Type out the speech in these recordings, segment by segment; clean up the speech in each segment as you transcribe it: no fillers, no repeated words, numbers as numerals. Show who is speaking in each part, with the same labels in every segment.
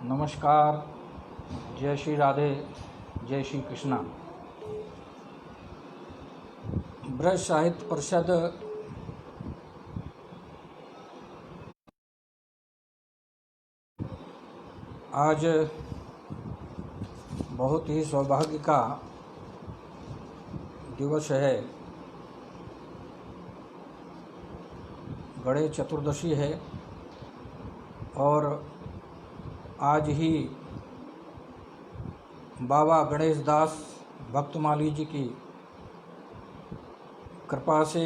Speaker 1: नमस्कार। जय श्री राधे, जय श्री कृष्णा। ब्रज साहित्य परिषद आज बहुत ही सौभाग्य का दिवस है। गणेश चतुर्दशी है और आज ही बाबा गणेश दास भक्तमाली जी की कृपा से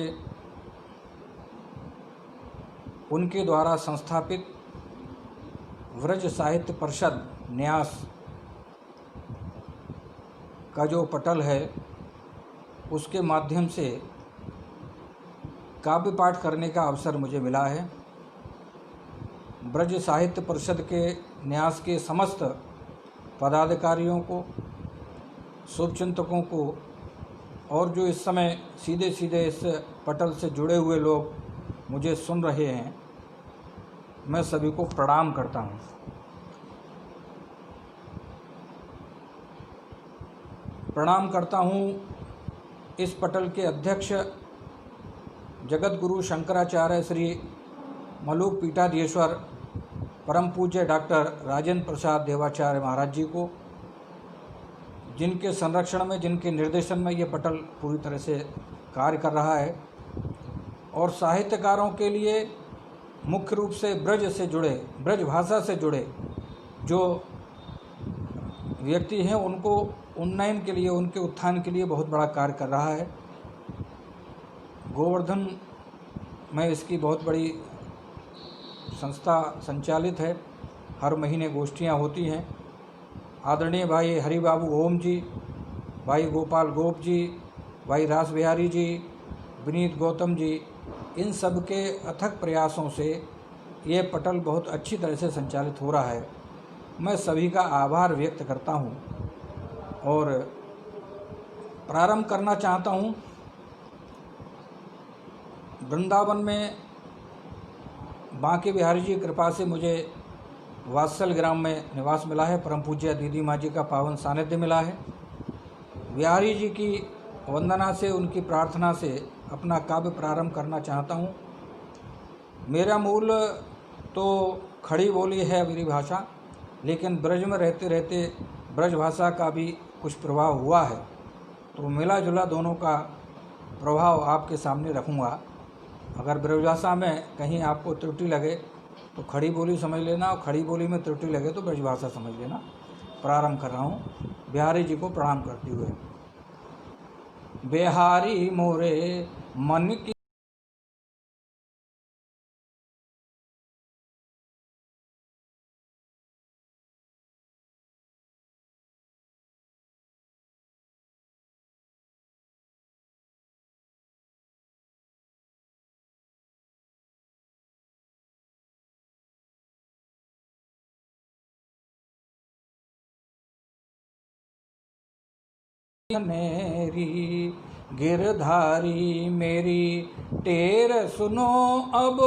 Speaker 1: उनके द्वारा संस्थापित ब्रज साहित्य परिषद न्यास का जो पटल है उसके माध्यम से काव्य पाठ करने का अवसर मुझे मिला है। ब्रज साहित्य परिषद के न्यास के समस्त पदाधिकारियों को, शुभचिंतकों को और जो इस समय सीधे सीधे इस पटल से जुड़े हुए लोग मुझे सुन रहे हैं, मैं सभी को प्रणाम करता हूँ। प्रणाम करता हूँ इस पटल के अध्यक्ष जगत गुरु शंकराचार्य श्री मलुक पीठाधीश्वर परम पूज्य डॉक्टर राजेंद्र प्रसाद देवाचार्य महाराज जी को, जिनके संरक्षण में, जिनके निर्देशन में ये पटल पूरी तरह से कार्य कर रहा है। और साहित्यकारों के लिए मुख्य रूप से ब्रज से जुड़े, ब्रज भाषा से जुड़े जो व्यक्ति हैं उनको उन्नयन के लिए, उनके उत्थान के लिए बहुत बड़ा कार्य कर रहा है। गोवर्धन में इसकी बहुत बड़ी संस्था संचालित है। हर महीने गोष्ठियाँ होती हैं। आदरणीय भाई हरिबाबू ओम जी, भाई गोपाल गोप जी, भाई रास बिहारी जी, विनीत गौतम जी, इन सब के अथक प्रयासों से ये पटल बहुत अच्छी तरह से संचालित हो रहा है। मैं सभी का आभार व्यक्त करता हूँ और प्रारंभ करना चाहता हूँ। वृंदावन में बांके बिहारी जी की कृपा से मुझे वात्सल ग्राम में निवास मिला है। परम पूज्य दीदी माँ जी का पावन सानिध्य मिला है। बिहारी जी की वंदना से, उनकी प्रार्थना से अपना काव्य प्रारंभ करना चाहता हूँ। मेरा मूल तो खड़ी बोली है मेरी भाषा, लेकिन ब्रज में रहते रहते ब्रज भाषा का भी कुछ प्रभाव हुआ है, तो मिला जुला दोनों का प्रभाव आपके सामने रखूँगा। अगर ब्रजभाषा में कहीं आपको त्रुटि लगे तो खड़ी बोली समझ लेना, और खड़ी बोली में त्रुटि लगे तो ब्रजभाषा समझ लेना। प्रारंभ कर रहा हूँ बिहारी जी को प्रणाम करते हुए। बिहारी मोरे मन की मेरी गिरधारी मेरी टेर सुनो, अब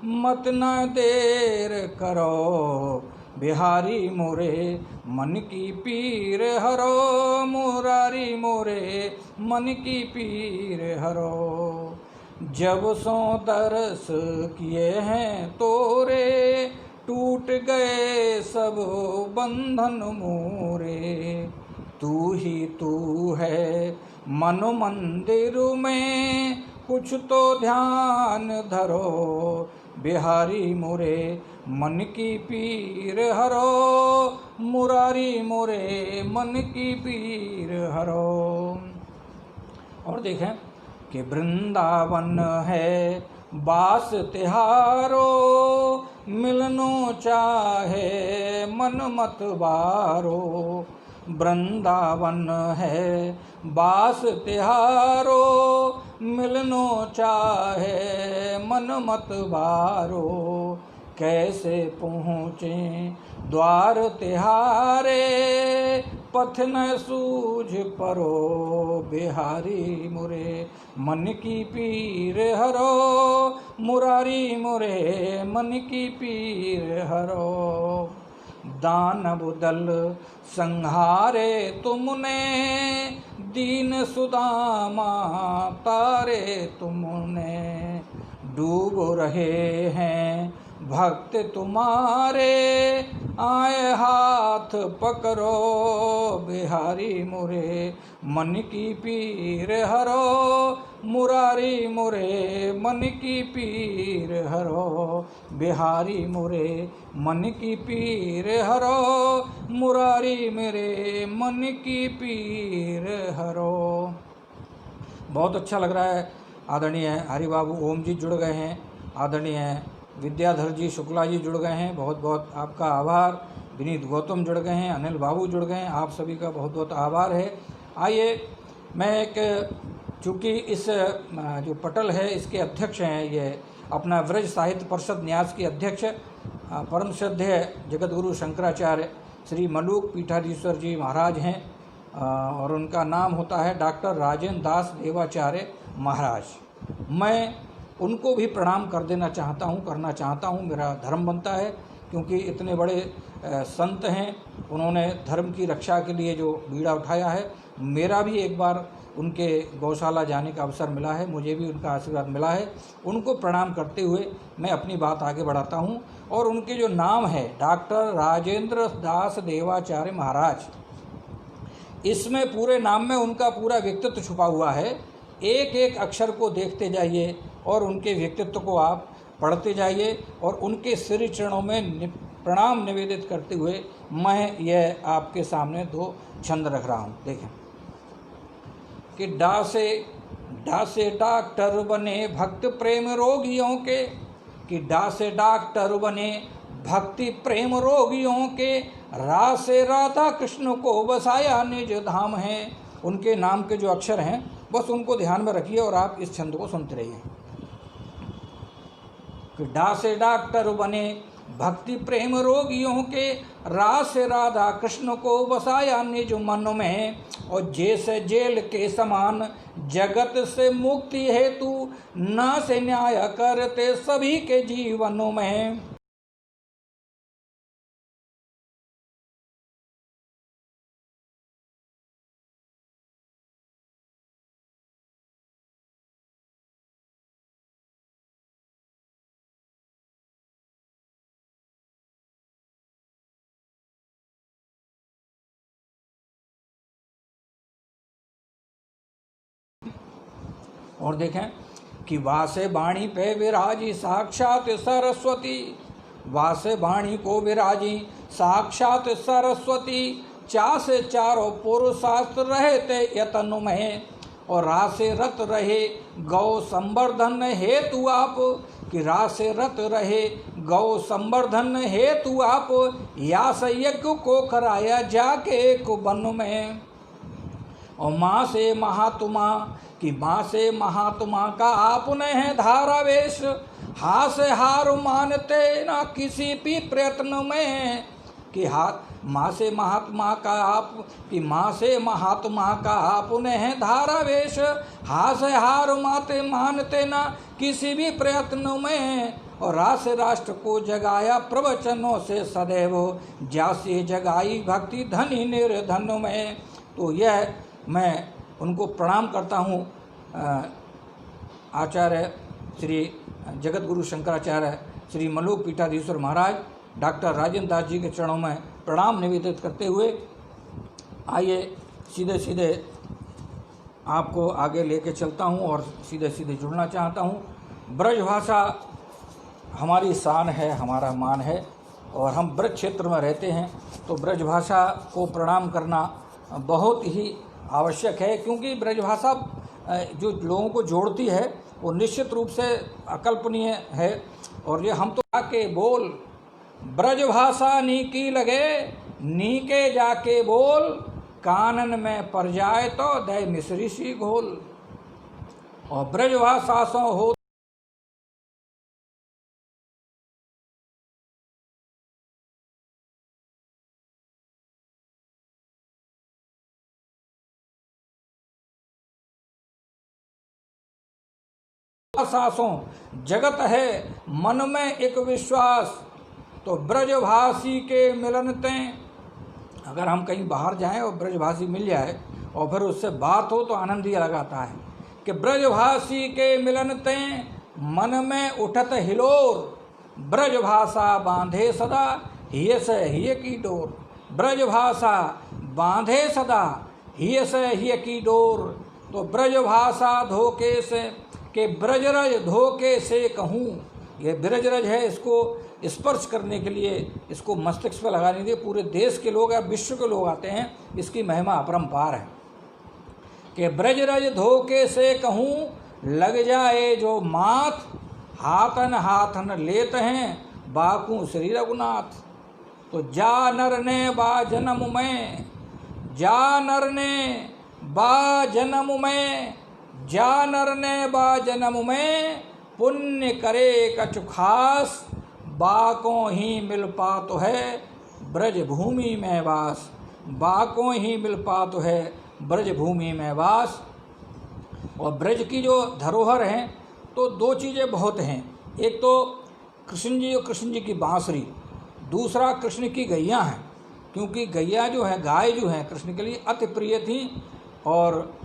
Speaker 1: मत न देर करो। बिहारी मोरे मन की पीर हरो, मुरारी मोरे मन की पीर हरो। जब सो दरस किए हैं तोरे, टूट गए सब बंधन मोरे। तू ही तू है मन मंदिर में, कुछ तो ध्यान धरो। बिहारी मोरे मन की पीर हरो, मुरारी मोरे मन की पीर हरो। और देखें कि वृंदावन है बास तिहारो, मिलनो चाहे मन मत बारो। वृंदावन है बास तिहारो, मिलनो चाहे मन मत बारो। कैसे पहुँचे द्वार तिहारे, पथ न सूझ परो। बिहारी मुरे मन की पीर हरो, मुरारी मुरे मन की पीर हरो। दानव दल संहारे तुमने, दीन सुदामा तारे तुमने। डूब रहे हैं भक्त तुम्हारे, आए हाथ पकड़ो बिहारी मुरे। मन की पीर हरो मुरारी मुरे, मन की पीर हरो बिहारी मुरे। मन की पीर हरो मुरारी मेरे, मन की पीर हरो। बहुत अच्छा लग रहा है। आदरणीय हरिबाबू ओम जी जुड़ गए हैं, आदरणीय विद्याधर जी शुक्ला जी जुड़ गए हैं, बहुत बहुत आपका आभार। विनीत गौतम जुड़ गए हैं, अनिल बाबू जुड़ गए हैं, आप सभी का बहुत बहुत आभार है। आइए मैं एक, चूँकि इस जो पटल है इसके अध्यक्ष हैं, ये अपना व्रज साहित्य परिषद न्यास के अध्यक्ष परम श्रद्धेय जगत गुरु शंकराचार्य श्री मलूक पीठाधीश्वर जी महाराज हैं, और उनका नाम होता है डॉक्टर राजेंद्र दास देवाचार्य महाराज। मैं उनको भी प्रणाम कर देना चाहता हूँ, करना चाहता हूँ, मेरा धर्म बनता है, क्योंकि इतने बड़े संत हैं, उन्होंने धर्म की रक्षा के लिए जो बीड़ा उठाया है। मेरा भी एक बार उनके गौशाला जाने का अवसर मिला है, मुझे भी उनका आशीर्वाद मिला है। उनको प्रणाम करते हुए मैं अपनी बात आगे बढ़ाता हूँ। और उनके जो नाम है डॉक्टर राजेंद्र दास देवाचार्य महाराज, इसमें पूरे नाम में उनका पूरा व्यक्तित्व छुपा हुआ है। एक एक अक्षर को देखते जाइए और उनके व्यक्तित्व को आप पढ़ते जाइए, और उनके श्री चरणों में प्रणाम निवेदित करते हुए मैं यह आपके सामने दो छंद रख रहा हूँ। देखें कि डा से डॉक्टर बने भक्त प्रेम रोगियों के, कि डा से डॉक्टर बने भक्ति प्रेम रोगियों के, रा से राधा कृष्ण को बसाया निज धाम है। उनके नाम के जो अक्षर हैं बस उनको ध्यान में रखिए और आप इस छंद को सुनते रहिए। कि डा से डॉक्टर बने भक्ति प्रेम रोगियों के, रा से राधा कृष्ण को बसाया निज मन में। और जैसे जेल के समान जगत से मुक्ति हेतु, ना से न्याय करते सभी के जीवनों में। और देखें कि वासे वाणी पे विराजी साक्षात सरस्वती, वासे वाणी को विराजी साक्षात सरस्वती। चासे चारों पुरुषास्त्र रहते यतन में, और रासे रत रहे गौ संवर्धन हेतु आप, कि रासे रत रहे गौ संवर्धन हेतु आप, यास यज्ञ को कराया जाके एक वन में। और माँ से महात्मा, कि माँ से महात्मा का आपने है धारावेश, हाथ से हार मानते ना किसी भी प्रयत्न में। कि हाथ माँ से महात्मा का आप, कि माँ से महात्मा का आपने है धारावेश, हाथ से हार मानते ना किसी भी प्रयत्न में। और राष्ट्र राष्ट्र को जगाया प्रवचनों से सदैव, जैसे जगाई भक्ति धनी निर्धन में। तो यह मैं उनको प्रणाम करता हूँ। आचार्य श्री जगत गुरु शंकराचार्य श्री मलूक पीठाधीश्वर महाराज डॉक्टर राजेंद्र दास जी के चरणों में प्रणाम निवेदित करते हुए आइए सीधे सीधे आपको आगे लेके चलता हूँ और सीधे सीधे जुड़ना चाहता हूँ। ब्रज भाषा हमारी शान है, हमारा मान है, और हम ब्रज क्षेत्र में रहते हैं, तो ब्रज भाषा को प्रणाम करना बहुत ही आवश्यक है, क्योंकि ब्रजभाषा जो लोगों को जोड़ती है वो निश्चित रूप से अकल्पनीय है। और ये हम तो जाके बोल ब्रजभाषा नीकी लगे, नीके जाके बोल, कानन में पड़ जाए तो दय मिश्री सी घोल। और ब्रजभाषा सो हो सासों जगत है मन में एक विश्वास, तो ब्रजभाषी के मिलन तें, अगर हम कहीं बाहर जाएं और ब्रजभाषी मिल जाए और फिर उससे बात हो तो आनंद ही अलग आता है कि ब्रजभाषी के मिलन तें मन में उठत हिलोर, ब्रजभाषा बांधे सदा हिय से हिय की डोर। ब्रजभाषा बांधे सदा हिय से हिय की डोर। तो ब्रजभाषा धोखे से के ब्रजरज धोखे से कहूँ, ये ब्रजरज है, इसको स्पर्श करने के लिए, इसको मस्तिष्क पर लगाने के लिए पूरे देश के लोग या विश्व के लोग आते हैं। इसकी महिमा अपरंपार है कि ब्रजरज धोखे से कहूँ, लग जाए जो माथ, हाथन हाथन लेत हैं बाकू श्री रघुनाथ। तो जा नर ने बा जन्म में, जा नर ने बा जन्म में, जा नर ने बा जन्म में, पुण्य करे कछु खास, बाकों ही मिल पातो है ब्रज भूमि में वास। बाकों ही मिल पातो है ब्रज भूमि में वास। और ब्रज की जो धरोहर हैं तो दो चीज़ें बहुत हैं, एक तो कृष्ण जी और कृष्ण जी की बांसुरी, दूसरा कृष्ण की गैया हैं, क्योंकि गैया जो है, गाय जो है कृष्ण के लिए अति प्रिय थी और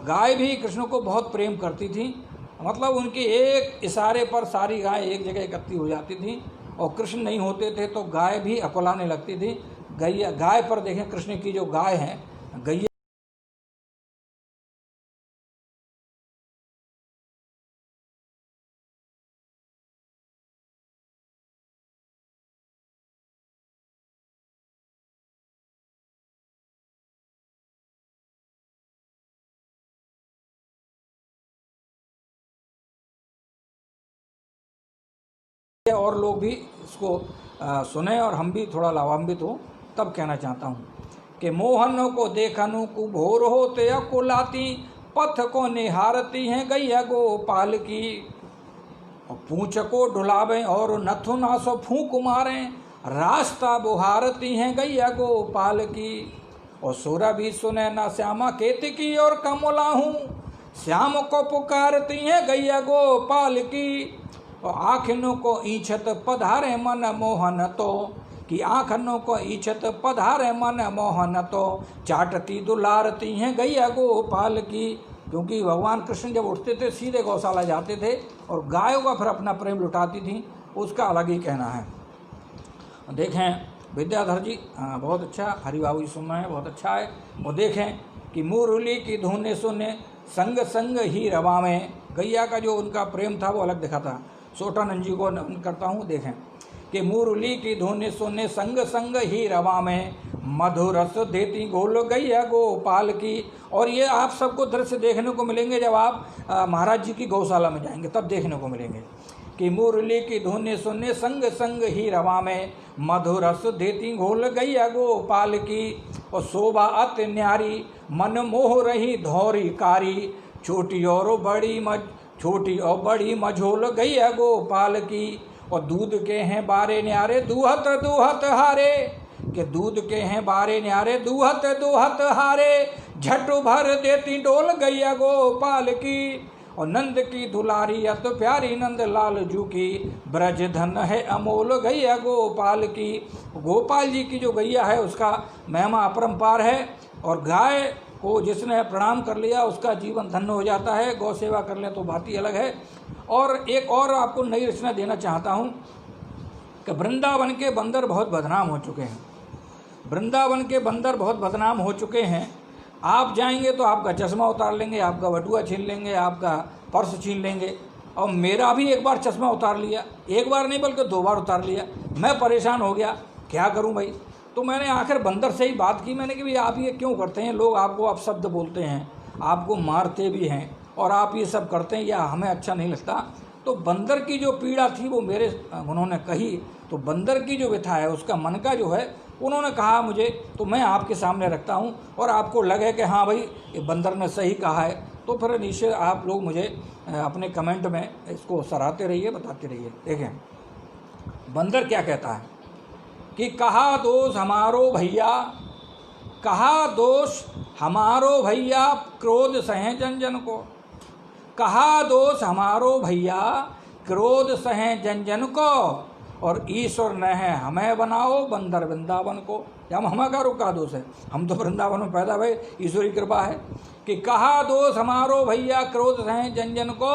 Speaker 1: गाय भी कृष्ण को बहुत प्रेम करती थी। मतलब उनके एक इशारे पर सारी गाय एक जगह इकट्ठी हो जाती थी और कृष्ण नहीं होते थे तो गाय भी अकुलाने लगती थी। गैया, गाय पर देखें कृष्ण की जो गाय है गैया, और लोग भी इसको सुने और हम भी थोड़ा लाभान्वित हो, तब कहना चाहता हूँ कि मोहन को देखनु को भोर होते को लाती, पथ को निहारती हैं गैया गोपाल की। और पूंछ को ढुलावें और नथु नासो फूंक मारें, रास्ता बुहारती हैं गैया गोपाल की। और सोरा भी सुने ना श्यामा केतकी और कमला हूँ, श्याम को पुकारती हैं गैया गोपाल की। और आँखनों को ईछत पधारे मन मोहन तो, कि आँखनों को ईछत पधारे मन मोहन तो, चाटती दुलारती हैं गैया गोपाल की। क्योंकि भगवान कृष्ण जब उठते थे सीधे गौशाला जाते थे और गायों का फिर अपना प्रेम लुटाती थी, उसका अलग ही कहना है। देखें विद्याधर जी, बहुत अच्छा, हरि बाबू जी सुन रहे हैं, बहुत अच्छा है। और देखें कि मुरली की धुने सुने संग संग ही रवा में, गैया का जो उनका प्रेम था वो अलग दिखा था। सोटानंद जी को नमन करता हूँ। देखें कि मुरली की धुन सुने संग संग ही रवा में, मधुर रस देती गोल गैया गोपाल की। और ये आप सबको दृश्य देखने को मिलेंगे जब आप महाराज जी की गौशाला में जाएंगे, तब देखने को मिलेंगे कि मुरली की धुन सुने संग संग ही रवा में, मधुर रस देती घोल गैया गोपाल की। और शोभा अति न्यारी मन मोह रही धौरी कारी, छोटी और बड़ी मझोल गैया गोपाल की। और दूध के हैं बारे न्यारे दूहत दूहत हारे, के दूध के हैं बारे न्यारे दूहत दूहत हारे, झट भर देती डोल गैया गोपाल की। और नंद की दुलारी अत प्यारी नंद लाल जू की, ब्रज धन है अमोल गैया गोपाल की। गोपाल जी की जो गैया है उसका महिमा अपरंपार है। और गाय को जिसने प्रणाम कर लिया उसका जीवन धन्य हो जाता है। गौ सेवा कर लें तो बात ही अलग है। और एक और आपको नई रचना देना चाहता हूँ कि वृंदावन के बंदर बहुत बदनाम हो चुके हैं। वृंदावन के बंदर बहुत बदनाम हो चुके हैं। आप जाएंगे तो आपका चश्मा उतार लेंगे, आपका बटुआ छीन लेंगे, आपका पर्स छीन लेंगे। और मेरा भी एक बार चश्मा उतार लिया, एक बार नहीं बल्कि 2 बार उतार लिया। मैं परेशान हो गया, क्या करूं भाई। तो मैंने आखिर बंदर से ही बात की, मैंने कि भाई आप ये क्यों करते हैं, लोग आपको अपशब्द बोलते हैं, आपको मारते भी हैं और आप ये सब करते हैं, या हमें अच्छा नहीं लगता। तो बंदर की जो पीड़ा थी वो उन्होंने कही। तो बंदर की जो व्यथा है उसका मन का जो है उन्होंने कहा मुझे, तो मैं आपके सामने रखता हूँ और आपको लगे कि हाँ भाई ये बंदर ने सही कहा है, तो फिर नीचे आप लोग मुझे अपने कमेंट में इसको सराहते रहिए, बताते रहिए। देखें बंदर क्या कहता है कि कहा दोष हमारो भैया, कहा दोष हमारो भैया क्रोध सहे जन जन को। कहा दोष हमारो भैया क्रोध सहे जन जन को, और ईश्वर ने है हमें बनाओ बंदर वृंदावन को। या हमें का रुका दोष है, हम तो वृंदावन में पैदा भय, ईश्वरी कृपा है। कि कहा दोष हमारो भैया क्रोध हैं जन जन को,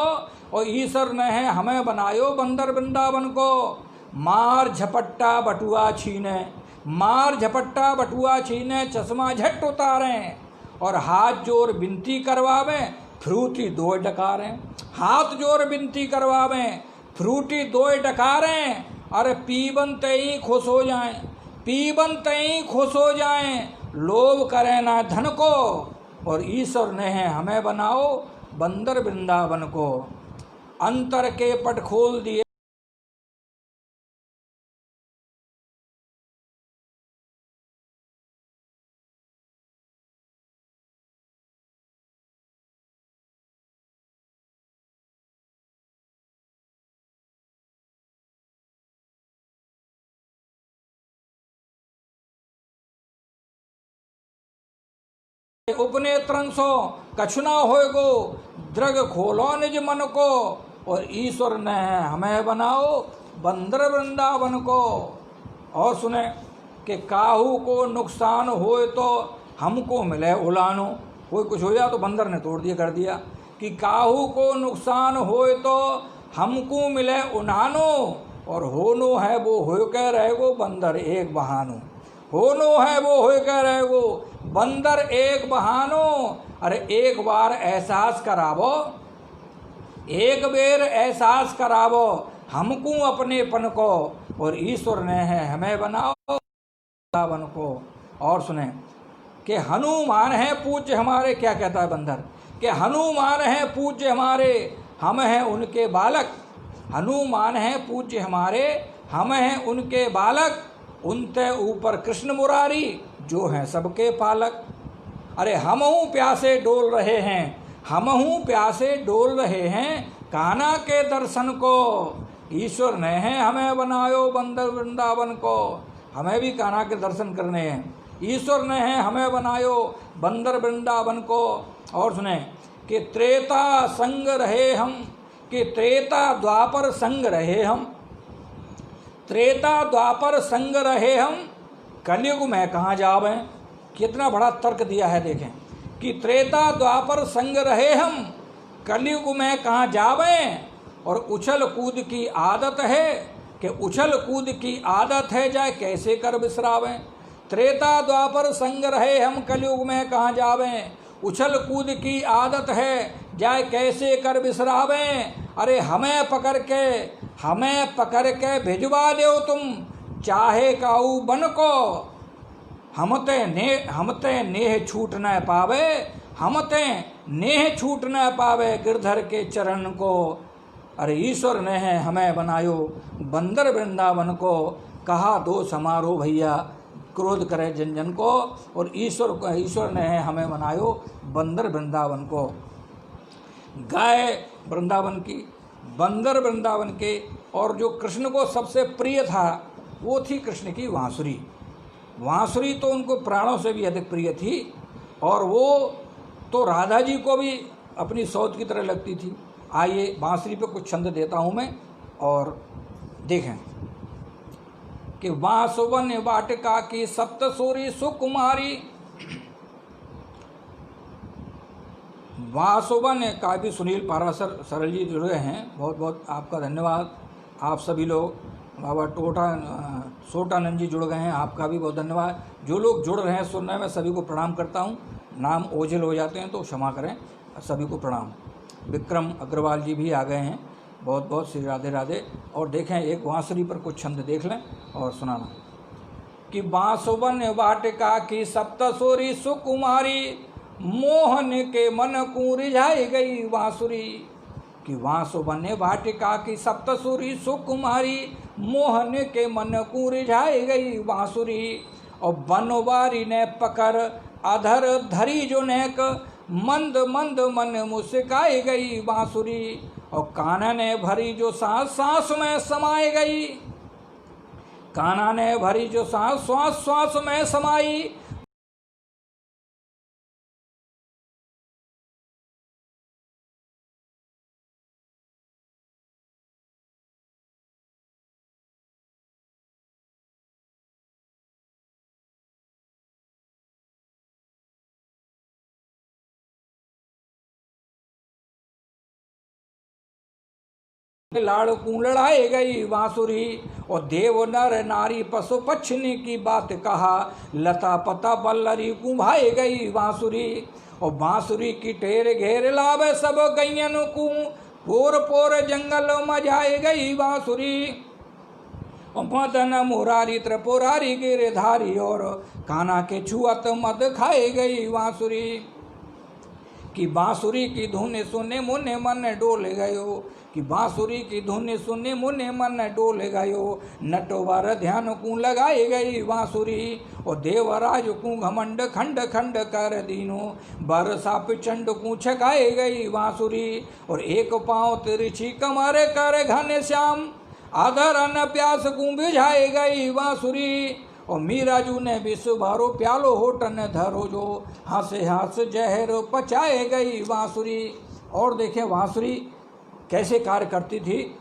Speaker 1: और ईश्वर ने है हमें बनायो बंदर वृंदावन को। मार झपट्टा बटुआ छीने, मार झपट्टा बटुआ छीने, चश्मा झट उतारें, और हाथ जोर विनती करवावें, फ्रूटी दो डकारें। हाथ जोर विनती करवावें, फ्रूटी दो डकारें, अरे पीबन तई खुश हो जाएं, पीबन तई खुश हो जाएं, लोभ करें ना धन को, और ईश्वर ने है हमें बनाओ बंदर वृंदावन को। अंतर के पट खोल दिए, उपनेत्रन सो कछु ना होएगो, द्रग खोलो निज मन को, और ईश्वर ने है हमें बनाओ बंदर वृंदावन को। और सुने कि काहू को नुकसान होए तो हमको मिले उलानो। कोई कुछ हो जाए तो बंदर ने तोड़ दिया कर दिया, कि काहू को नुकसान होए तो हमको मिले उन्हानो, और होनो है वो हो कह रहेगो बंदर एक बहानो। होनो है वो हो कह रहेगो बंदर एक बहानो। अरे एक बार एहसास करावो, एक बेर एहसास करावो हमको अपनेपन को, और ईश्वर ने है हमें बनाओ वृंदावन को। और सुने कि हनुमान है पूज्य हमारे, क्या कहता है बंदर, कि हनुमान है पूज्य हमारे, हम हैं उनके बालक। हनुमान है पूज्य हमारे, हम हैं उनके बालक, उनते ऊपर कृष्ण मुरारी जो हैं सबके पालक। अरे हमहू प्यासे डोल रहे हैं, हमहू प्यासे डोल रहे हैं, कान्हा के दर्शन को। ईश्वर ने है हमें बनायो बंदर वृंदावन को, हमें भी कान्हा के दर्शन करने हैं। ईश्वर ने है हमें बनायो बंदर वृंदावन को। और सुने कि त्रेता संग रहे हम, कि त्रेता द्वापर संग रहे हम, त्रेता द्वापर संग रहे हम, कलयुग में कहाँ जावें। कितना बड़ा तर्क दिया है देखें, कि त्रेता द्वापर संग रहे हम, कलयुग में कहाँ जावें। और उछल कूद की आदत है, कि उछल कूद की आदत है, जाए कैसे कर बिसरावें। त्रेता द्वापर संग रहे हम, कलयुग में कहाँ जावें, उछल कूद की आदत है, जाए कैसे कर बिसरावें। अरे हमें पकड़ के भिजवा दो तुम, चाहे काऊ बन को, हमते नेह छूट न पावे, हमते नेह छूट न पावे गिरधर के चरण को। अरे ईश्वर ने है हमें बनायो बंदर वृंदावन को, कहा दो समारो भैया क्रोध करे जन जन को, और ईश्वर ने है हमें बनायो बंदर वृंदावन को। गाय वृंदावन की, बंदर वृंदावन के, और जो कृष्ण को सबसे प्रिय था वो थी कृष्ण की बांसुरी। बांसुरी तो उनको प्राणों से भी अधिक प्रिय थी, और वो तो राधा जी को भी अपनी सौत की तरह लगती थी। आइए बांसुरी पे कुछ छंद देता हूँ मैं, और देखें कि बांसुवन वाटिका की सप्तसूरी सुकुमारी। बांसुवन का भी सुनील पारासर सरल जी जुड़े हैं, बहुत बहुत आपका धन्यवाद। आप सभी लोग, बाबा सोटानंद जी जुड़ गए हैं, आपका भी बहुत धन्यवाद। जो लोग जुड़ रहे हैं सुन रहे हैं, मैं सभी को प्रणाम करता हूँ। नाम ओझल हो जाते हैं तो क्षमा करें, सभी को प्रणाम। विक्रम अग्रवाल जी भी आ गए हैं, बहुत बहुत श्री राधे राधे। और देखें एक बांसुरी पर कुछ छंद देख लें और सुनाना, कि बांसुवन वाटिका की सप्तसूरी सुकुमारी, मोहन के मन को रिझाई गई बांसुरी। कि बांसुवन वाटिका की सप्तसूरी सुकुमारी, मोहन के मन को रिझाई गई बांसुरी। और बनवारी ने पकड़ अधर धरी जो नेक, मंद मंद मन मुस्काई गई बांसुरी। और कान्हा ने भरी जो सांस सांस में समाई गई, कान्हा ने भरी जो सांस श्वास श्वास में समाई। लाड़कू लड़ाए गई बांसुरी, और देव नर नारी पशु पक्षिणी की बात कहा, लता पता बल्लरी कुंभाए गई बांसुरी। और बांसुरी की टेर घेर लावे सब गैयन को, पोर पोर जंगल मजाए गई बांसुरी। और मदन मुरारी त्रिपुरारी गिरधारी, और कान्हा के छुअत मद खाए गई बांसुरी। कि बांसुरी की धुन सुने मुने मन डोल गयो, कि बांसुरी की धुन सुने मुने मन डोल गयो। नटवर ध्यान को लगाए गई बांसुरी, और देवराज को घमंड खंड खंड कर दीनो, बरसा पिचंड को छकाए गई बांसुरी। और एक पाँव तिरछी कमर कर घन श्याम, आधर अन प्यास को बुझाए गई बांसुरी। और मीराजू ने विश्व भरो प्यालो होटन धरो, जो हंसे हंस जहर पचाए गई बांसुरी। और देखें बांसुरी कैसे कार्य करती थी।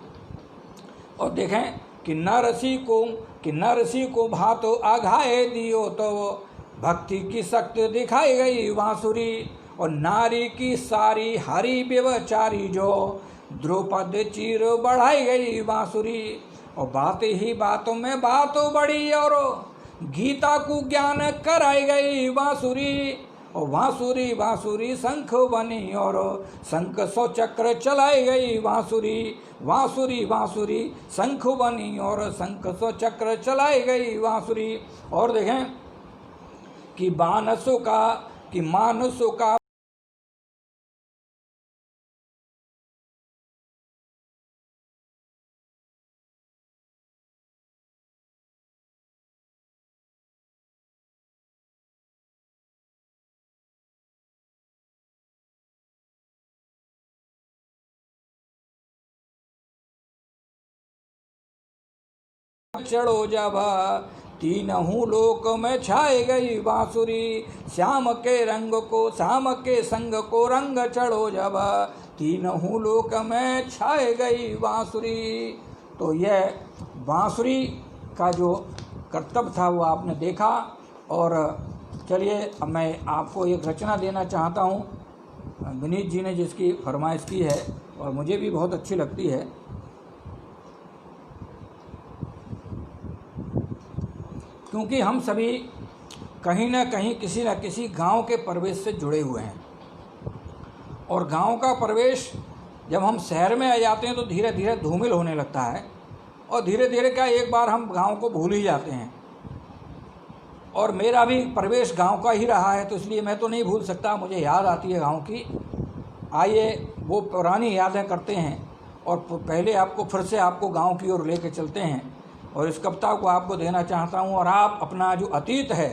Speaker 1: और देखें कि नरसी को भातो आघाए दियो, तो भक्ति की शक्ति दिखाई गई बांसुरी। और नारी की सारी हरी व्यवचारी, जो द्रौपद चीर बढ़ाई गई बांसुरी। और बातें ही बातों में बातों बड़ी, और गीता को ज्ञान कराई गई बांसुरी। और बांसुरी बांसुरी शंख बनी, और शंख सौ चक्र चलाई गई बांसुरी। बांसुरी बांसुरी शंख बनी, और शंख सौ चक्र चलाई गई बांसुरी। और देखें कि मानसों का चढ़ो जब, तीनों लोक में छाए गई बांसुरी। श्याम के संग को रंग चढ़ो जब, तीनों लोक में छाए गई बांसुरी। तो यह बांसुरी का जो कर्तव्य था वो आपने देखा। और चलिए अब मैं आपको एक रचना देना चाहता हूँ, विनीत जी ने जिसकी फरमाइश की है और मुझे भी बहुत अच्छी लगती है। क्योंकि हम सभी कहीं ना कहीं किसी न किसी गांव के परिवेश से जुड़े हुए हैं, और गांव का परिवेश जब हम शहर में आ जाते हैं तो धीरे धीरे धूमिल होने लगता है, और धीरे धीरे क्या एक बार हम गांव को भूल ही जाते हैं। और मेरा भी परिवेश गांव का ही रहा है, तो इसलिए मैं तो नहीं भूल सकता, मुझे याद आती है गांव की। आइए वो पुरानी यादें करते हैं, और पहले आपको फिर से आपको गांव की ओर लेके चलते हैं, और इस कविता को आपको देना चाहता हूं। और आप अपना जो अतीत है,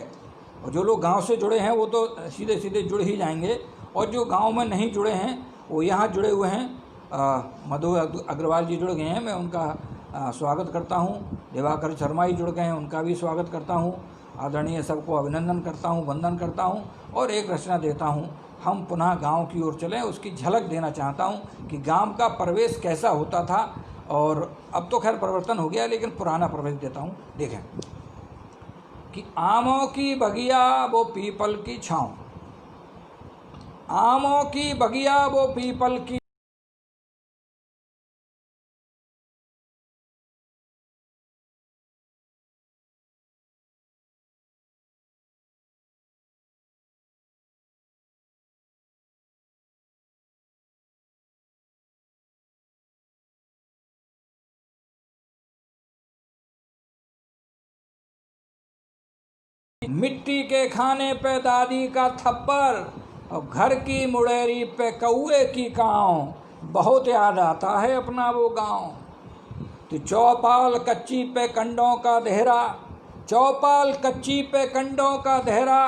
Speaker 1: और जो लोग गांव से जुड़े हैं वो तो सीधे सीधे जुड़ ही जाएंगे, और जो गांव में नहीं जुड़े हैं वो यहाँ जुड़े हुए हैं। मधु अग्रवाल जी जुड़ गए हैं, मैं उनका स्वागत करता हूं। दिवाकर शर्मा जी जुड़ गए हैं, उनका भी स्वागत करता हूं। आदरणीय सबको अभिनंदन करता हूं, वंदन करता हूं। और एक रचना देता हूं, हम पुनः गांव की ओर चलें, उसकी झलक देना चाहता हूं कि गांव का परिवेश कैसा होता था। और अब तो खैर परिवर्तन हो गया, लेकिन पुराना परिवेश देता हूं। देखें कि आमों की बगिया वो पीपल की छाँव, आमों की बगिया वो पीपल की मिट्टी के खाने पे दादी का थप्पड़, और घर की मुड़ेरी पे कौए की काँव, बहुत याद आता है अपना वो गांव। तो चौपाल कच्ची पे कंडों का देहरा, चौपाल कच्ची पे कंडों का देहरा।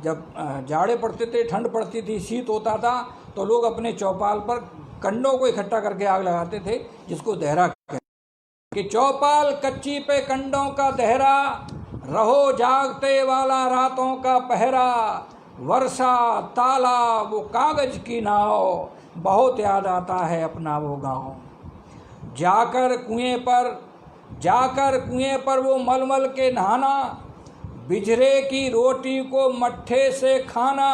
Speaker 1: जब जाड़े पड़ते थे, ठंड पड़ती थी, शीत होता था, तो लोग अपने चौपाल पर कंडों को इकट्ठा करके आग लगाते थे, जिसको देहरा कहते। कि चौपाल कच्ची पे कंडों का देहरा, रहो जागते वाला रातों का पहरा। वर्षा तालाब वो कागज की नाव, बहुत याद आता है अपना वो गांव। जाकर कुएं पर वो मलमल के नहाना, बिजरे की रोटी को मट्ठे से खाना।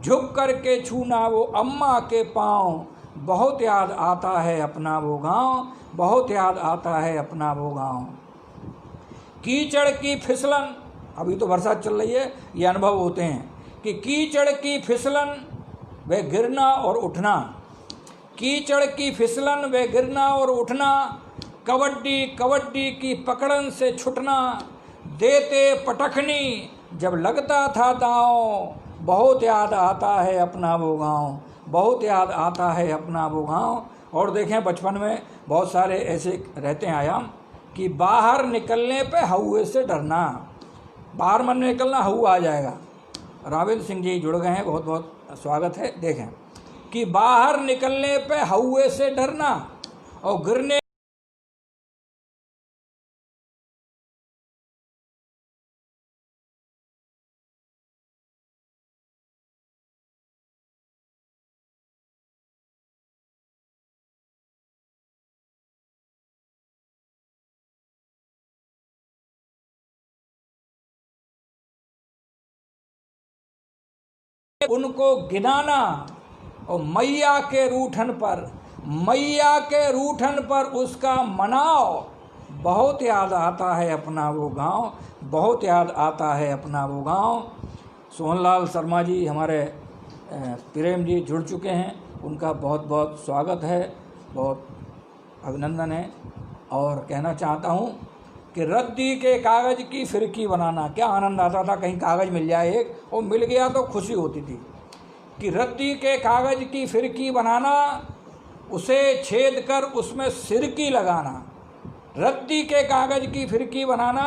Speaker 1: झुक कर के छूना वो अम्मा के पाँव, बहुत याद आता है अपना वो गांव, बहुत याद आता है अपना वो गांव। कीचड़ की फिसलन, अभी तो बरसात चल रही है, ये अनुभव होते हैं कि कीचड़ की फिसलन व गिरना और उठना, कीचड़ की फिसलन व गिरना और उठना, कबड्डी कबड्डी की पकड़न से छुटना, देते पटखनी जब लगता था दांव, बहुत याद आता है अपना वो गांव, बहुत याद आता है अपना वो गांव। और देखें बचपन में बहुत सारे ऐसे रहते हैं आयाम कि बाहर निकलने पे हौए से डरना, बाहर मन निकलना हऊ आ जाएगा। राविंद्र सिंह जी जुड़ गए हैं, बहुत बहुत स्वागत है। देखें कि बाहर निकलने पे हौए से डरना और गिरने उनको गिनाना और मैया के रूठन पर, मैया के रूठन पर उसका मनाओ, बहुत याद आता है अपना वो गांव, बहुत याद आता है अपना वो गांव। सोहनलाल शर्मा जी हमारे प्रेम जी जुड़ चुके हैं, उनका बहुत बहुत स्वागत है, बहुत अभिनंदन है। और कहना चाहता हूँ कि रद्दी के कागज़ की फिरकी बनाना, क्या आनंद आता था, कहीं कागज़ मिल जाए एक और मिल गया तो खुशी होती थी। कि रद्दी के कागज़ की फिरकी बनाना, उसे छेद कर उसमें सिरकी लगाना, रद्दी के कागज़ की फिरकी बनाना,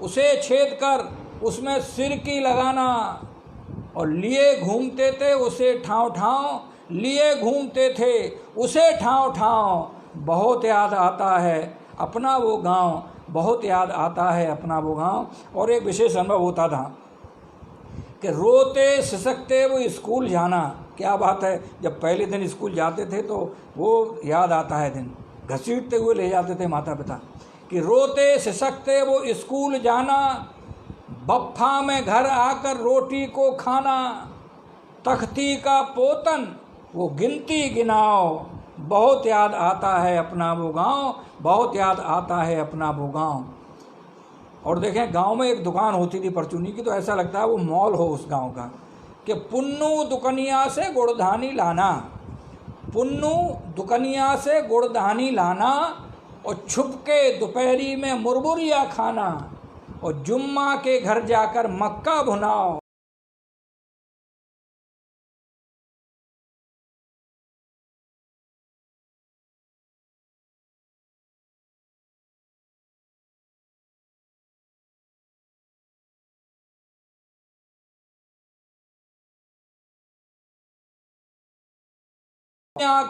Speaker 1: उसे छेद कर उसमें सिरकी लगाना, और लिए घूमते थे उसे ठाव ठाव, लिए घूमते थे उसे ठाव ठाव, बहुत याद आता है अपना वो गांव, बहुत याद आता है अपना वो गांव। और एक विशेष अनुभव होता था कि रोते सिसकते वो स्कूल जाना, क्या बात है, जब पहले दिन स्कूल जाते थे तो वो याद आता है दिन, घसीटते हुए ले जाते थे माता पिता। कि रोते सिसकते वो स्कूल जाना, बफ्फा में घर आकर रोटी को खाना, तख्ती का पोतन वो गिनती गिनाओ, बहुत याद आता है अपना वो गांव, बहुत याद आता है अपना वो गांव। और देखें गांव में एक दुकान होती थी परचूनी की, तो ऐसा लगता है वो मॉल हो उस गांव का, कि पुन्नू दुकनिया से गुड़धानी लाना, पुन्नू दुकनिया से गुड़धानी लाना, और छुप के दोपहरी में मुरमुरिया खाना, और जुम्मा के घर जाकर मक्का भुनाओ।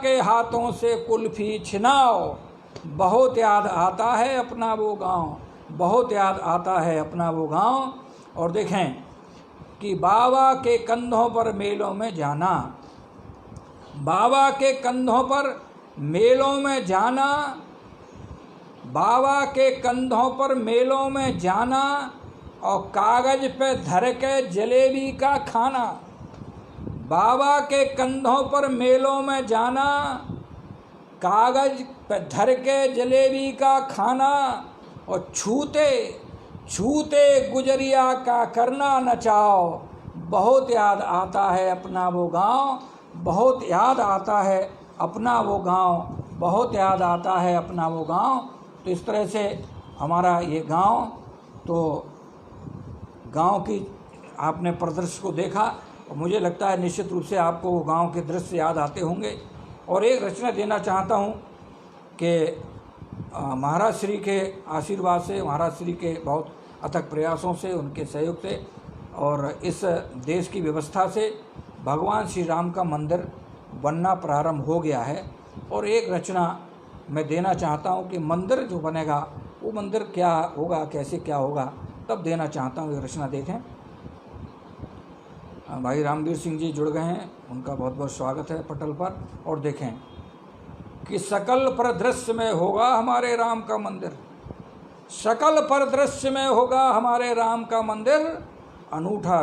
Speaker 1: के हाथों से कुल्फी छिनाओ, बहुत याद आता है अपना वो गांव, बहुत याद आता है अपना वो गांव। और देखें कि बाबा के कंधों पर मेलों में जाना, बाबा के कंधों पर मेलों में जाना, बाबा के कंधों पर मेलों में जाना, और कागज पे धर के जलेबी का खाना, बाबा के कंधों पर मेलों में जाना, कागज पे धर के जलेबी का खाना, और छूते छूते गुजरिया का करना नचाओ, बहुत याद आता है अपना वो गांव, बहुत याद आता है अपना वो गांव, बहुत याद आता है अपना वो गांव। तो इस तरह से हमारा ये गांव, तो गांव की आपने परिदृश्य को देखा, और मुझे लगता है निश्चित रूप से आपको वो गांव के दृश्य याद आते होंगे। और एक रचना देना चाहता हूं कि महाराज श्री के आशीर्वाद से, महाराज श्री के बहुत अथक प्रयासों से, उनके सहयोग से और इस देश की व्यवस्था से भगवान श्री राम का मंदिर बनना प्रारंभ हो गया है। और एक रचना मैं देना चाहता हूं कि मंदिर जो बनेगा वो मंदिर क्या होगा, कैसे क्या होगा, तब देना चाहता हूं। ये रचना देखें, भाई रामवीर सिंह जी जुड़ गए हैं, उनका बहुत बहुत स्वागत है पटल पर। और देखें कि सकल परिदृश्य में होगा हमारे राम का मंदिर, सकल परिदृश्य में होगा हमारे राम का मंदिर, अनूठा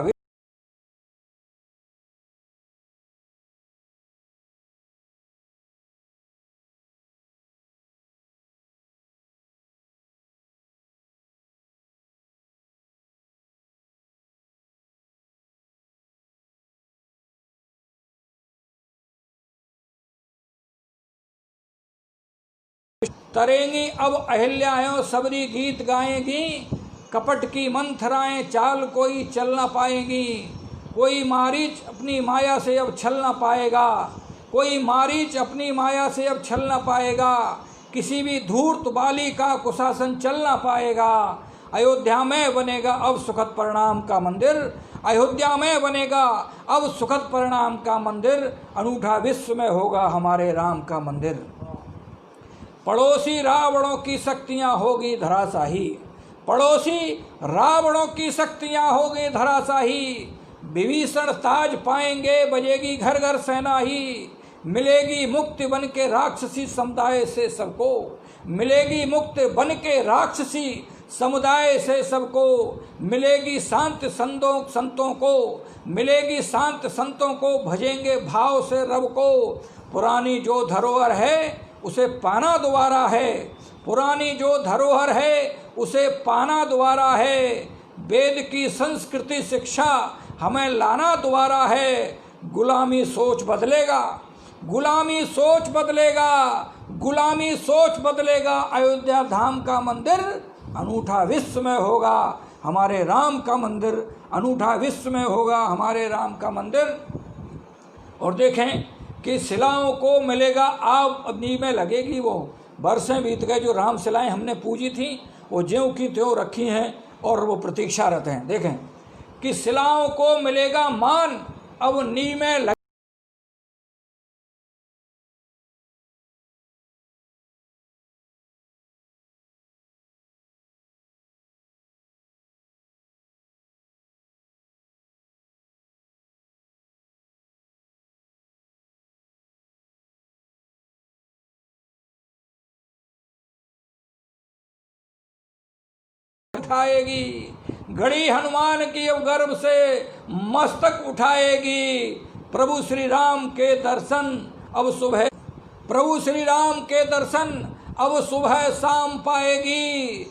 Speaker 1: तरेंगी अब अहिल्याएं सबरी गीत गाएंगी, कपट की मंथराएं चाल कोई चल ना पाएंगी। कोई मारीच अपनी माया से अब छल ना पाएगा, कोई मारीच अपनी माया से अब छल ना पाएगा। किसी भी धूर्त बाली का कुशासन चल ना पाएगा। अयोध्या में बनेगा अब सुखद परिणाम का मंदिर, अयोध्या में बनेगा अब सुखद परिणाम का मंदिर। अनूठा विश्व में होगा हमारे राम का मंदिर। पड़ोसी रावणों की शक्तियां होगी धराशाही, पड़ोसी रावणों की शक्तियां होगी धराशाही। विभीषण ताज पाएंगे बजेगी घर घर सेनाही। मिलेगी मुक्ति बन के राक्षसी समुदाय से सबको, मिलेगी मुक्ति बन के राक्षसी समुदाय से सबको। मिलेगी शांत संतों को, मिलेगी शांत संतों को, भजेंगे भाव से रब को। पुरानी जो धरोहर है उसे पाना दोबारा है, पुरानी जो धरोहर है उसे पाना दोबारा है। वेद की संस्कृति शिक्षा हमें लाना दोबारा है। गुलामी सोच बदलेगा, गुलामी सोच बदलेगा, गुलामी सोच बदलेगा। अयोध्या धाम का मंदिर अनूठा विश्व में होगा हमारे राम का मंदिर, अनूठा विश्व में होगा हमारे राम का मंदिर। और देखें कि शिलाओं को मिलेगा आब नींव में लगेगी। वो बरसें बीत गए जो राम शिलाएं हमने पूजी थी वो ज्यों की त्यों रखी हैं और वो प्रतीक्षारत हैं। देखें कि शिलाओं को मिलेगा मान अब नींव में लगे। उठाएगी घड़ी हनुमान की अब गर्भ से मस्तक उठाएगी। प्रभु श्री राम के दर्शन अब सुबह, प्रभु श्री राम के दर्शन अब सुबह शाम पाएगी।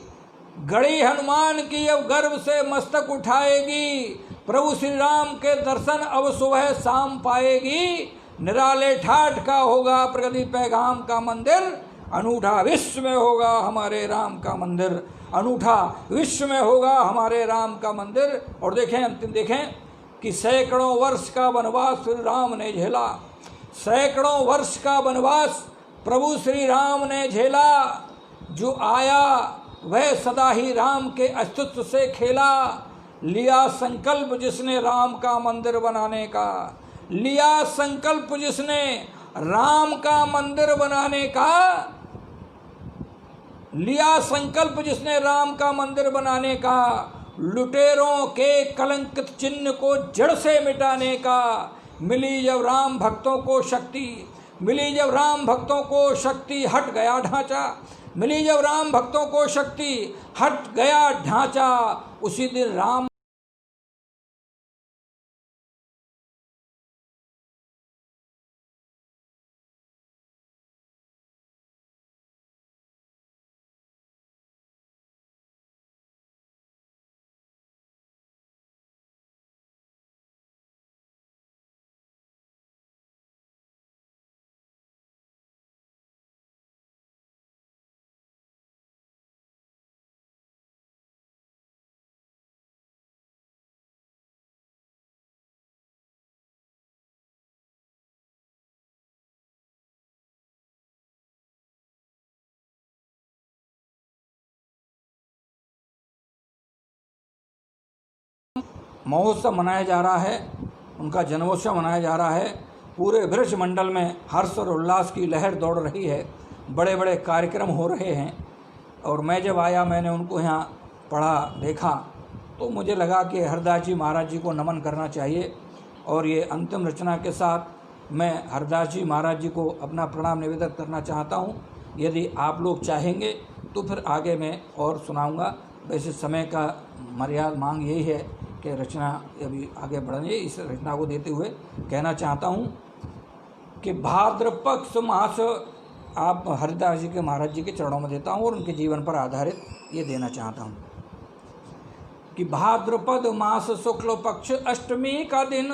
Speaker 1: घड़ी हनुमान की अब गर्भ से मस्तक उठाएगी। प्रभु श्री राम के दर्शन अब सुबह शाम पाएगी। निराले ठाठ का होगा प्रगति पैगाम का मंदिर। अनूठा विश्व में होगा हमारे राम का मंदिर, अनूठा विश्व में होगा हमारे राम का मंदिर। और देखें अंतिम देखें कि सैकड़ों वर्ष का वनवास श्री राम ने झेला, सैकड़ों वर्ष का वनवास प्रभु श्री राम ने झेला। जो आया वह सदा ही राम के अस्तित्व से खेला। लिया संकल्प जिसने राम का मंदिर बनाने का, लिया संकल्प जिसने राम का मंदिर बनाने का, लिया संकल्प जिसने राम का मंदिर बनाने का। लुटेरों के कलंकित चिन्ह को जड़ से मिटाने का। मिली जब राम भक्तों को शक्ति, मिली जब राम भक्तों को शक्ति, हट गया ढांचा। मिली जब राम भक्तों को शक्ति, हट गया ढांचा। उसी दिन राम महोत्सव मनाया जा रहा है, उनका जन्मोत्सव मनाया जा रहा है। पूरे ब्रज मंडल में हर्ष और उल्लास की लहर दौड़ रही है, बड़े बड़े कार्यक्रम हो रहे हैं। और मैं जब आया मैंने उनको यहाँ पढ़ा देखा तो मुझे लगा कि हरदास जी महाराज जी को नमन करना चाहिए। और ये अंतिम रचना के साथ मैं हरदास जी महाराज जी को अपना प्रणाम निवेदन करना चाहता हूँ। यदि आप लोग चाहेंगे तो फिर आगे मैं और सुनाऊँगा। वैसे समय का मर्यादा मांग यही है कि रचना अभी आगे बढ़ने, इस रचना को देते हुए कहना चाहता हूँ कि भाद्रपद पक्ष मास आप हरदास जी के महाराज जी के चरणों में देता हूँ और उनके जीवन पर आधारित ये देना चाहता हूँ कि भाद्रपद मास शुक्ल पक्ष अष्टमी का दिन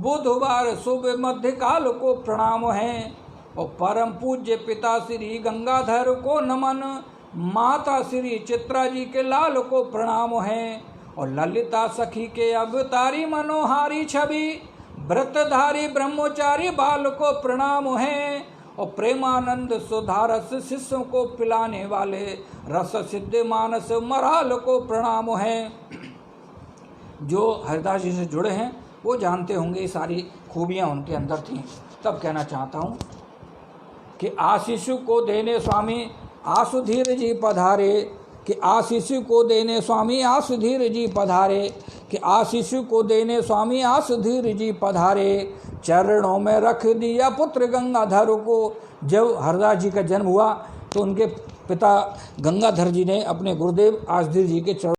Speaker 1: बुधवार शुभ मध्यकाल को प्रणाम है। और परम पूज्य पिता श्री गंगाधर को नमन, माता श्री चित्रा जी के लाल को प्रणाम है, और ललिता सखी के अवतारी मनोहारी छवि व्रतधारी ब्रह्मचारी बाल को प्रणाम है, और प्रेमानंद सुधारस शिष्यों को पिलाने वाले रस सिद्ध मानस मराल को प्रणाम है। जो हरिदास जी से जुड़े हैं वो जानते होंगे ये सारी खूबियाँ उनके अंदर थीं। तब कहना चाहता हूँ कि आशीष को देने स्वामी आसुधीर जी पधारे, कि आशीष को देने स्वामी आसुधीर जी पधारे, कि आशीष को देने स्वामी आसुधीर जी पधारे, चरणों में रख दिया पुत्र गंगाधर को। जब हरदास जी का जन्म हुआ तो उनके पिता गंगाधर जी ने अपने गुरुदेव आसुधीर जी के चरण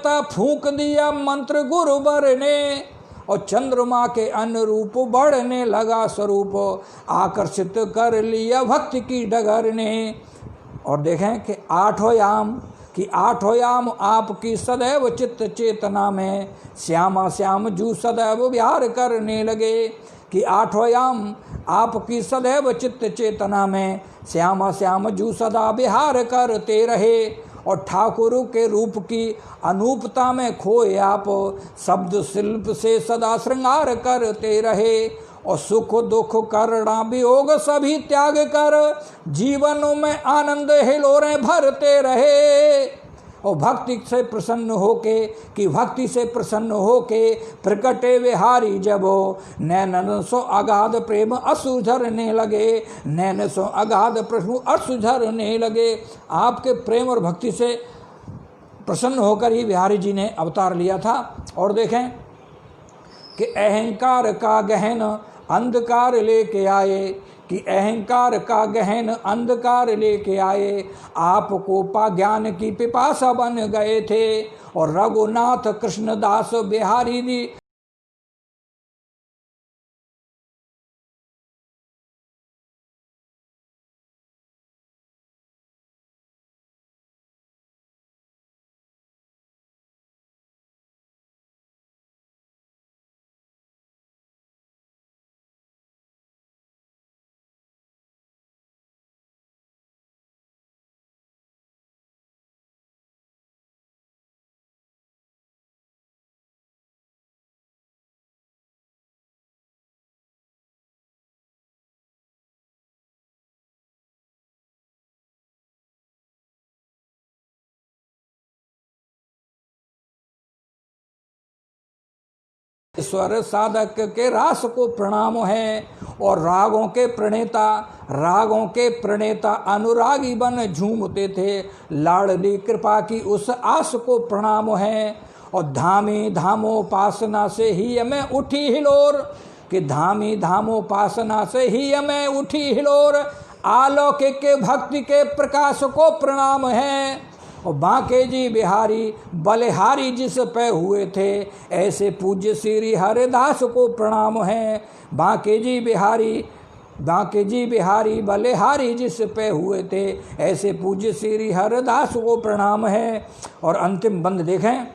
Speaker 1: था फूंक दिया मंत्र गुरुवर ने, और चंद्रमा के अनुरूप बढ़ने लगा स्वरूप, आकर्षित कर लिया भक्ति की डगर ने। और देखें कि आठों याम आपकी सदैव चित्त चेतना में, श्यामा श्याम जू सदैव विहार करने लगे, कि आठों याम आपकी सदैव चित्त चेतना में, श्यामा श्याम जू सदा विहार करते रहे, और ठाकुर के रूप की अनूपता में खोए आप, शब्द शिल्प से सदा श्रृंगार करते रहे, और सुख दुख करुणा वियोग सभी त्याग कर जीवनों में आनंद हिलोरें भरते रहे। और भक्ति से प्रसन्न होके प्रकटे विहारी जब, नैनन सो अगाध प्रेम अश्रु झरने लगे, नैन सो अगाध प्रेम अश्रु झरने लगे। आपके प्रेम और भक्ति से प्रसन्न होकर ही बिहारी जी ने अवतार लिया था। और देखें कि अहंकार का गहन अंधकार लेके आए, कि अहंकार का गहन अंधकार लेके आए, आपको पा ज्ञान की पिपासा बन गए थे, और रघुनाथ कृष्णदास बिहारी जी ईश्वर साधक के रास को प्रणाम है, और रागों के प्रणेता अनुरागी बन झूमते थे, लाडली कृपा की उस आस को प्रणाम है। और धामी धामोपासना से ही हमें उठी हिलोर, कि धामी धामोपासना से ही हमें उठी हिलोर, अलौकिक के भक्ति के प्रकाश को प्रणाम है। और बांके जी बिहारी बलिहारी जिस पे हुए थे, ऐसे पूज्य श्री हरिदास को प्रणाम है। बांके जी बिहारी बलिहारी जिस पे हुए थे, ऐसे पूज्य श्री हरिदास को प्रणाम है। और अंतिम बंद देखें,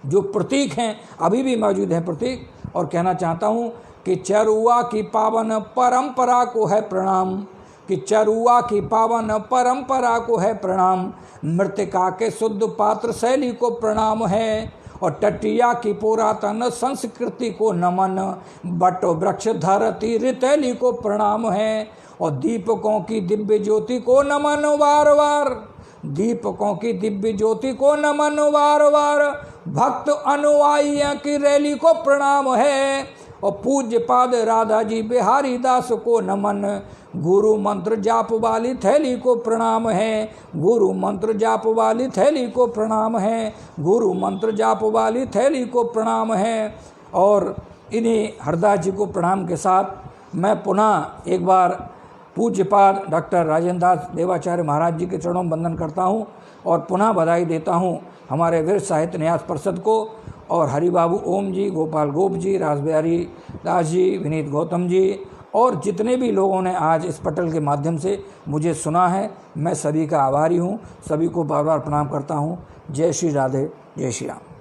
Speaker 1: जो प्रतीक हैं अभी भी मौजूद हैं प्रतीक, और कहना चाहता हूँ कि चरुआ की पावन परंपरा को है प्रणाम, कि चरुआ की पावन परंपरा को है प्रणाम, मृतिका के शुद्ध पात्र शैली को प्रणाम है। और टटिया की पुरातन संस्कृति को नमन, बट वृक्ष धरती रितैली को प्रणाम है। और दीपकों की दिव्य ज्योति को नमन वार वार, दीपकों की दिव्य ज्योति को नमन वार वार, भक्त अनुयायियों की रैली को प्रणाम है। और पूज्य पाद राधा जी बिहारी दास को नमन, गुरु मंत्र जाप वाली थैली को प्रणाम है, गुरु मंत्र जाप वाली थैली को प्रणाम है, गुरु मंत्र जाप वाली थैली को प्रणाम है। और इन्हीं हरदास जी को प्रणाम के साथ मैं पुनः एक बार पूज्यपाद डॉक्टर राजेंद्र दास देवाचार्य महाराज जी के चरणों में वंदन करता हूँ और पुनः बधाई देता हूँ हमारे वीर साहित्य न्यास परिषद को और हरिबाबू ओम जी, गोपाल गोप जी, रासबिहारी दास जी, विनीत गौतम जी और जितने भी लोगों ने आज इस पटल के माध्यम से मुझे सुना है। मैं सभी का आभारी हूँ, सभी को बार बार प्रणाम करता हूँ। जय श्री राधे, जय श्री राम।